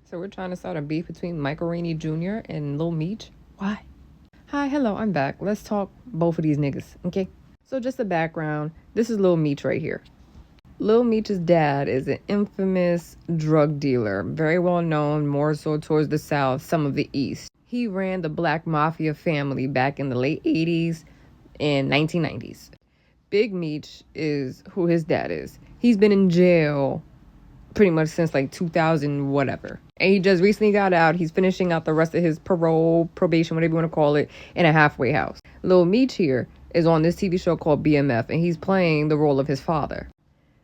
So we're trying to start a beef between Michael Rainey Jr. and Lil Meech. Why? Hi, hello, I'm back. Let's talk both of these niggas, okay? So just the background. This is Lil Meech right here. Lil Meech's dad is an infamous drug dealer, very well known, more so towards the South, some of the East. He ran the Black Mafia family back in the late 80s and 1990s. Big Meech is who his dad is. He's been in jail pretty much since like 2000 whatever, and he just recently got out. He's finishing out the rest of his parole, probation, whatever you want to call it, in a halfway house. Lil Meech here is on this TV show called BMF, and he's playing the role of his father.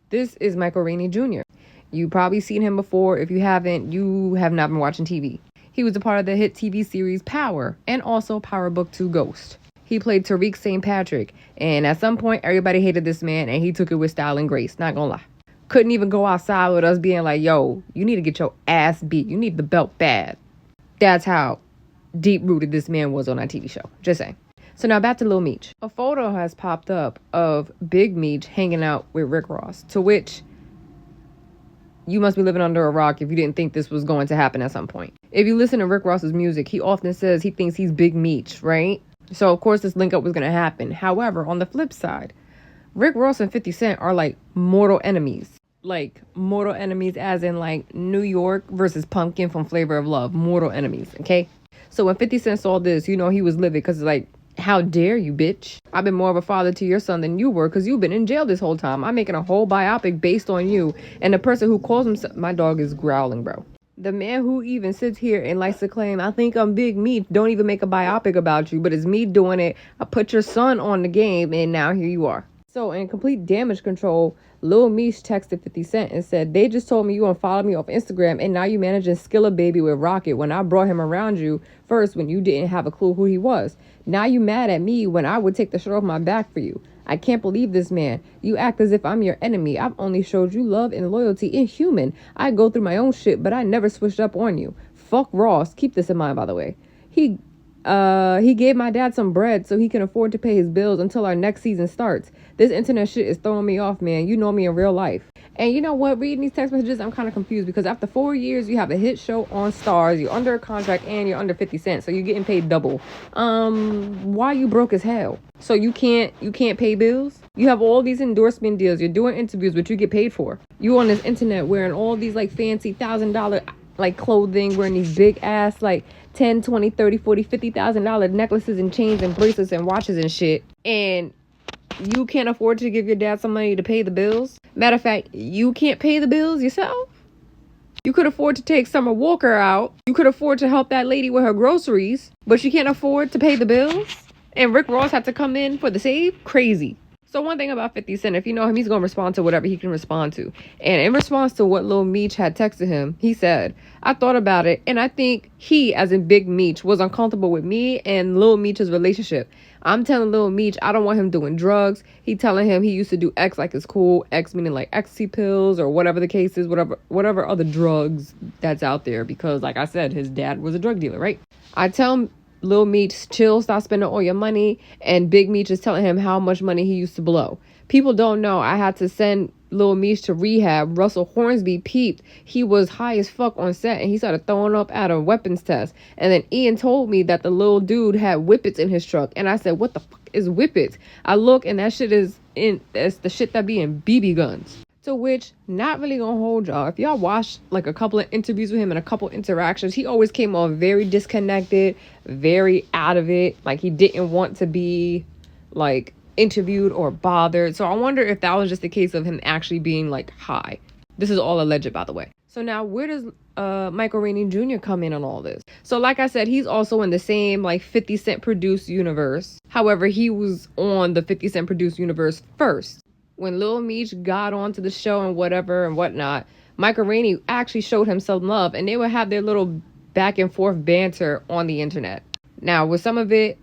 This is Michael Rainey Jr. You probably seen him before. If you haven't, you have not been watching TV. He was a part of the hit TV series Power, and also Power Book 2 Ghost. He played Tariq St. Patrick, and at some point everybody hated this man, and he took it with style and grace, not gonna lie. Couldn't even go outside with us being like, yo, you need to get your ass beat. You need the belt bad. That's how deep-rooted this man was on that TV show. Just saying. So now back to Lil Meech. A photo has popped up of Big Meech hanging out with Rick Ross, to which you must be living under a rock if you didn't think this was going to happen at some point. If you listen to Rick Ross's music, he often says he thinks he's Big Meech, right? So, of course, this link-up was going to happen. However, on the flip side, Rick Ross and 50 Cent are like mortal enemies. Like mortal enemies as in like New York versus Pumpkin from Flavor of Love. Mortal enemies, okay? So when 50 Cent saw this, you know he was livid because it's like, how dare you, bitch? I've been more of a father to your son than you were because you've been in jail this whole time. I'm making a whole biopic based on you. And the person who calls himself... My dog is growling, bro. The man who even sits here and likes to claim, I think I'm Big Meech, don't even make a biopic about you. But it's me doing it. I put your son on the game and now here you are. So in complete damage control, Lil Meech texted 50 Cent and said, they just told me you unfollowed me off Instagram and now you managing Skilla Baby with Rocket when I brought him around you first when you didn't have a clue who he was. Now you mad at me when I would take the shirt off my back for you. I can't believe this, man. You act as if I'm your enemy. I've only showed you love and loyalty and human. I go through my own shit, but I never switched up on you. Fuck Ross. Keep this in mind, by the way. He gave my dad some bread so he can afford to pay his bills until our next season starts. This internet shit is throwing me off, man. You know me in real life. And you know what? Reading these text messages, I'm kind of confused because after 4 years, you have a hit show on Stars, you're under a contract, and you're under 50 Cent, so you're getting paid double. Why you broke as hell? So you can't pay bills? You have all these endorsement deals. You're doing interviews, which you get paid for. You on this internet wearing all these like fancy $1,000 like clothing, wearing these big ass like 10, 20, 30, 40, $50,000 necklaces and chains and bracelets and watches and shit. And you can't afford to give your dad some money to pay the bills. Matter of fact, you can't pay the bills yourself. You could afford to take Summer Walker out. You could afford to help that lady with her groceries, but you can't afford to pay the bills. And Rick Ross had to come in for the save? Crazy. So one thing about 50 Cent, if you know him, he's going to respond to whatever he can respond to. And in response to what Lil Meech had texted him, he said, I thought about it, and I think he, as in Big Meech, was uncomfortable with me and Lil Meech's relationship. I'm telling Lil Meech I don't want him doing drugs. He telling him he used to do X like it's cool. X meaning like ecstasy pills or whatever the case is, whatever other drugs that's out there. Because like I said, his dad was a drug dealer, right? I tell him, Lil Meech, chill, stop spending all your money. And Big Meech is telling him how much money he used to blow. People don't know I had to send Lil Meech to rehab. Russell Hornsby peeped. He was high as fuck on set and he started throwing up at a weapons test. And then Ian told me that the little dude had whippets in his truck. And I said, what the fuck is whippets? I look and that shit is it's the shit that be in BB guns. To which, not really gonna hold y'all. If y'all watched like a couple of interviews with him and a couple interactions, he always came off very disconnected, very out of it. Like he didn't want to be like interviewed or bothered. So I wonder if that was just a case of him actually being like high. This is all alleged, by the way. So now where does Michael Rainey Jr. come in on all this? So like I said, he's also in the same like 50 Cent produced universe. However, he was on the 50 Cent produced universe first. When Lil Meech got onto the show and whatever and whatnot, Michael Rainey actually showed him some love and they would have their little back and forth banter on the internet. Now, with some of it,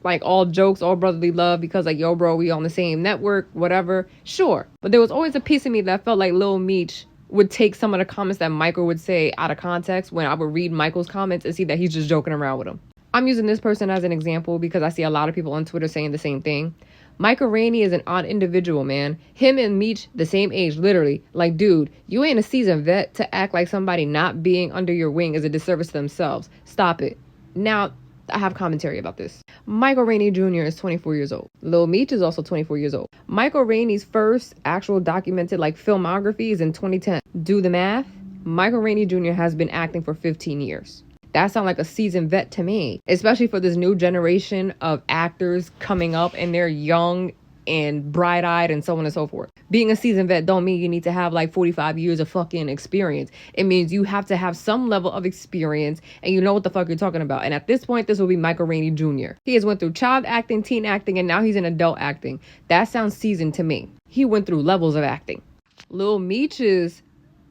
like all jokes, all brotherly love because like, yo, bro, we on the same network, whatever. Sure. But there was always a piece of me that felt like Lil Meech would take some of the comments that Michael would say out of context when I would read Michael's comments and see that he's just joking around with them. I'm using this person as an example because I see a lot of people on Twitter saying the same thing. Michael Rainey is an odd individual, man. Him and Meech, the same age, literally. Like, dude, you ain't a seasoned vet to act like somebody not being under your wing is a disservice to themselves. Stop it. Now, I have commentary about this. Michael Rainey Jr. is 24 years old. Lil Meech is also 24 years old. Michael Rainey's first actual documented filmography is in 2010. Do the math. Michael Rainey Jr. has been acting for 15 years. That sounds like a seasoned vet to me, especially for this new generation of actors coming up and they're young and bright-eyed and so on and so forth. Being a seasoned vet don't mean you need to have 45 years of fucking experience. It means you have to have some level of experience and you know what the fuck you're talking about. And at this point, this will be Michael Rainey Jr. He has went through child acting, teen acting, and now he's in adult acting. That sounds seasoned to me. He went through levels of acting. Lil Meech's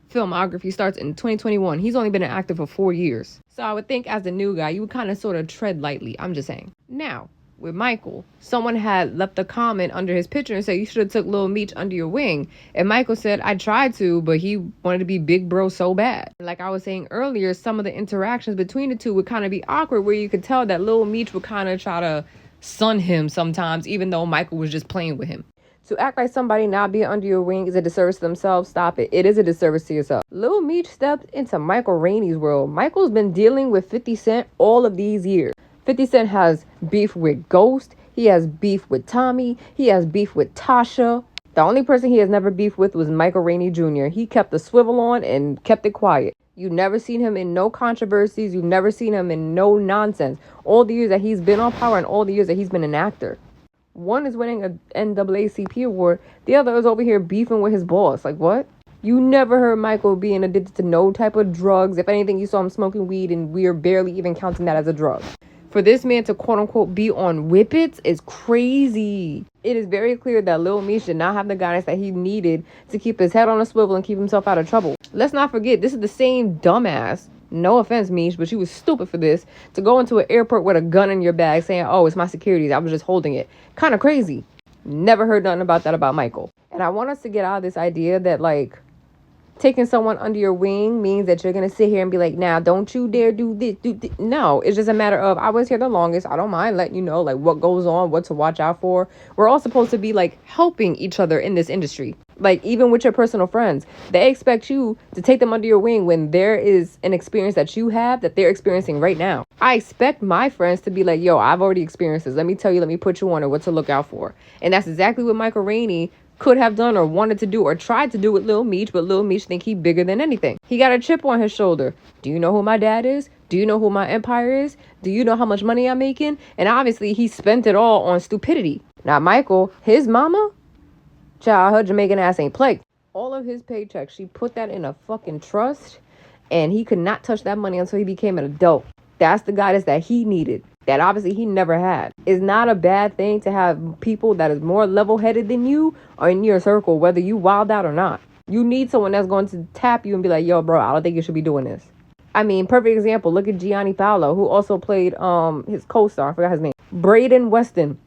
filmography starts in 2021. He's only been an actor for 4 years. So I would think as the new guy, you would kind of sort of tread lightly. I'm just saying. Now, with Michael, someone had left a comment under his picture and said, you should have took Lil Meech under your wing. And Michael said, I tried to, but he wanted to be big bro so bad. Like I was saying earlier, some of the interactions between the two would kind of be awkward, where you could tell that Lil Meech would kind of try to sun him sometimes, even though Michael was just playing with him. To act like somebody not being under your wing is a disservice to themselves, stop it. It is a disservice to yourself. Lil Meech stepped into Michael Rainey's world. Michael's been dealing with 50 Cent all of these years. 50 Cent has beef with Ghost. He has beef with Tommy. He has beef with Tasha. The only person he has never beefed with was Michael Rainey Jr. He kept the swivel on and kept it quiet. You've never seen him in no controversies. You've never seen him in no nonsense. All the years that he's been on power and all the years that he's been an actor. One is winning an NAACP award. The other is over here beefing with his boss. Like, what? You never heard Michael being addicted to no type of drugs. If anything, you saw him smoking weed, and we are barely even counting that as a drug. For this man to quote-unquote be on whippets is crazy. It is very clear that Lil Meech did not have the guidance that he needed to keep his head on a swivel and keep himself out of trouble. Let's not forget, this is the same dumbass, no offense, Meech, but you was stupid for this, to go into an airport with a gun in your bag saying, oh, it's my securities, I was just holding it. Kind of crazy. Never heard nothing about that about Michael. And I want us to get out of this idea that, taking someone under your wing means that you're going to sit here and be like, now, don't you dare do this, do this. No, it's just a matter of, I was here the longest. I don't mind letting you know, what goes on, what to watch out for. We're all supposed to be, helping each other in this industry. Even with your personal friends, they expect you to take them under your wing when there is an experience that you have that they're experiencing right now. I expect my friends to be like, yo, I've already experienced this. Let me tell you, let me put you on, or what to look out for. And that's exactly what Michael Rainey could have done or wanted to do or tried to do with Lil Meech, but Lil Meech think he bigger than anything. He got a chip on his shoulder. Do you know who my dad is? Do you know who my empire is? Do you know how much money I'm making? And obviously he spent it all on stupidity. Now Michael, his mama, child, her Jamaican ass ain't played. All of his paychecks, she put that in a fucking trust, and he could not touch that money until he became an adult. That's the guidance that he needed, that obviously he never had. It's not a bad thing to have people that is more level-headed than you or in your circle, whether you wild out or not. You need someone that's going to tap you and be like, yo, bro, I don't think you should be doing this. I mean, perfect example, look at Gianni Paolo, who also played his co-star, I forgot his name, Braden Weston.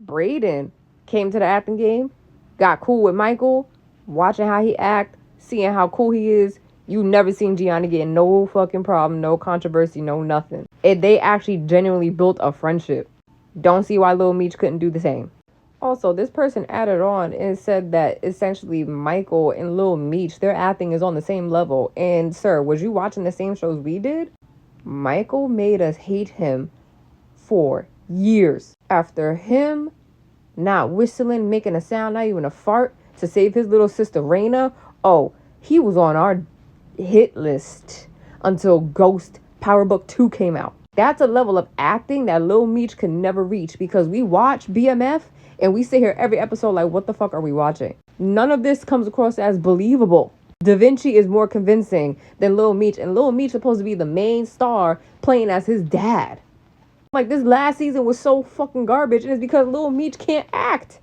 Braden came to the acting game, got cool with Michael, watching how he act, seeing how cool he is. You never seen Gianni get in no fucking problem, no controversy, no nothing. They actually genuinely built a friendship. Don't see why Lil Meech couldn't do the same. Also, this person added on and said that essentially Michael and Lil Meech, their acting is on the same level. And sir, was you watching the same shows we did? Michael made us hate him for years. After him not whistling, making a sound, not even a fart, to save his little sister Raina, oh, he was on our hit list until Ghost Power Book 2 came out. That's a level of acting that Lil Meech could never reach, because we watch BMF and we sit here every episode like, what the fuck are we watching? None of this comes across as believable. Da Vinci is more convincing than Lil Meech, and Lil Meech supposed to be the main star playing as his dad. This last season was so fucking garbage, and it's because Lil Meech can't act.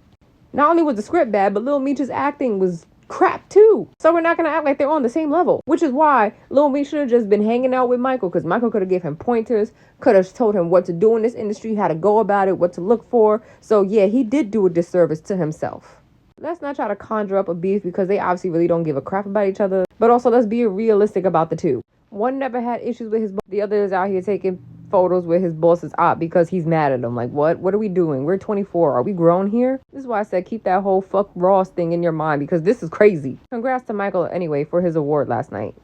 Not only was the script bad, but Lil Meech's acting was crap too. So we're not going to act like they're on the same level, which is why Lil Meech should have just been hanging out with Michael, because Michael could have gave him pointers, could have told him what to do in this industry, how to go about it, what to look for. So yeah, he did do a disservice to himself. Let's not try to conjure up a beef, because they obviously really don't give a crap about each other. But also, let's be realistic about the two. One never had issues with his, the other is out here taking photos with his boss's op because he's mad at him. Like, what are we doing? We're 24. Are we grown here? This is why I said keep that whole fuck Ross thing in your mind, because this is crazy. Congrats to Michael anyway for his award last night.